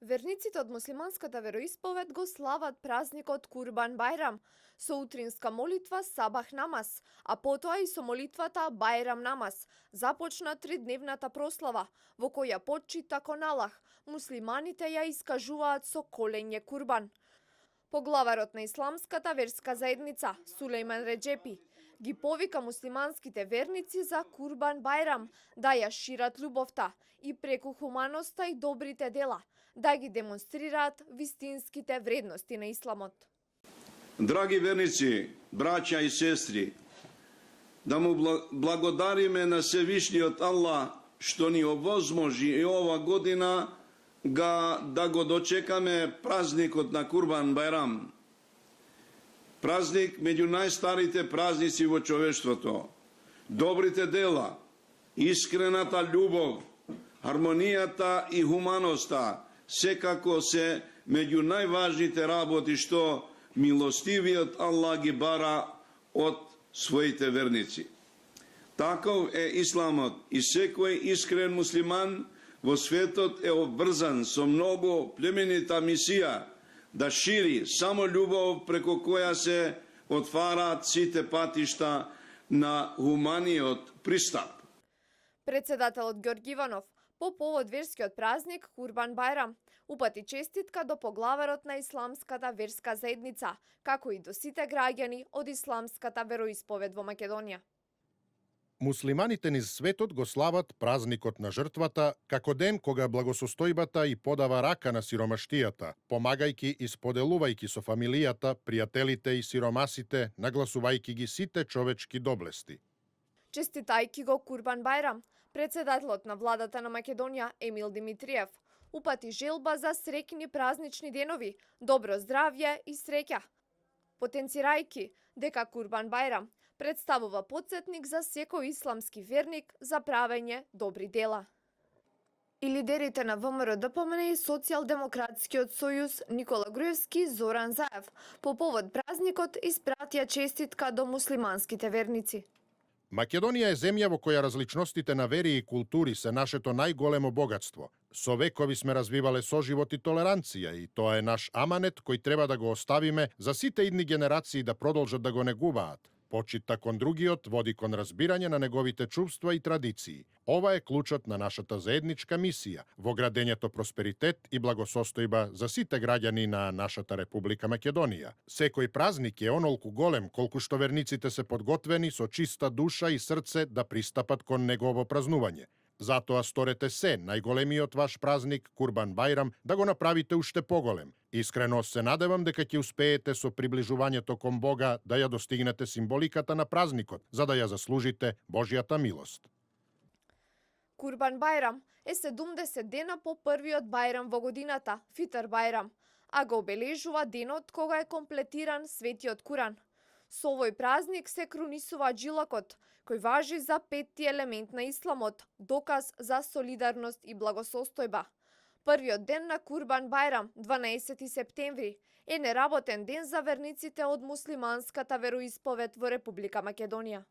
Верниците од муслиманската вероисповед го слават празникот Курбан Бајрам со утринска молитва Сабах намаз, а потоа и со молитвата Бајрам намаз. Започна тридневната прослава, во која почита кон Аллах, муслиманите ја искажуваат со колење курбан. Поглаварот на исламската верска заедница, Сулејман Реджепи, ги повика муслиманските верници за Курбан Бајрам да ја шират љубовта и преку хуманоста и добрите дела, да ги демонстрираат вистинските вредности на исламот. Драги верници, браќа и сестри, да му благодариме на Севишниот Аллах што ни овозможи и ова година да го дочекаме празникот на Курбан Бајрам. Празник меѓу најстарите празници во човештвото. Добрите дела, искрената љубов, хармонијата и хуманоста секако се меѓу најважните работи што милостивиот Аллах ги бара од своите верници. Таков е исламот и секој искрен муслиман во светот е обврзан со многу племенита мисија да шири само љубов преку која се отвараат сите патишта на хуманиот пристап. Председателот Ѓорѓи Иванов по повод верскиот празник Курбан Бајрам упати честитка до поглаварот на исламската верска заедница, како и до сите граѓани од исламската вероисповед во Македонија. Муслиманите низ светот го слават празникот на жртвата како ден кога благосостојбата и подава рака на сиромаштијата, помагајќи и споделувајќи со фамилијата, пријателите и сиромасите, нагласувајќи ги сите човечки доблести. Честитајќи го Курбан Бајрам, председателот на владата на Македонија Емил Димитриев упати желба за среќни празнични денови, добро здравје и среќа, потенцирајќи дека Курбан Бајрам представува потсетник за секој исламски верник за правење добри дела. И лидерите на ВМРО ДПМН и Социјалдемократскиот сојуз Никола Груевски и Зоран Заев по повод празникот испратија честитка до муслиманските верници. Македонија е земја во која различностите на вери и култури се нашето најголемо богатство. Со векови сме развивале соживот и толеранција и тоа е наш аманет кој треба да го оставиме за сите идни генерации да продолжат да го негуваат. Почита кон другиот води кон разбирање на неговите чувства и традиции. Ова е клучот на нашата заедничка мисија во градењето просперитет и благосостојба за сите граѓани на нашата Република Македонија. Секој празник е онолку голем колку што верниците се подготвени со чиста душа и срце да пристапат кон негово празнување. Затоа сторете се најголемиот ваш празник Курбан Бајрам да го направите уште поголем. Искрено се надевам дека ќе успеете со приближувањето кон Бога да ја достигнете символиката на празникот, за да ја заслужите Божјата милост. Курбан Бајрам е 70 дена по првиот Бајрам во годината, Фитр Бајрам, а го обележува денот кога е комплетиран Светиот Куран. Со овој празник се крунисува джилакот, кој важи за петти елемент на исламот, доказ за солидарност и благосостојба. Првиот ден на Курбан Бајрам, 12 септември, е неработен ден за верниците од муслиманската вероисповед во Република Македонија.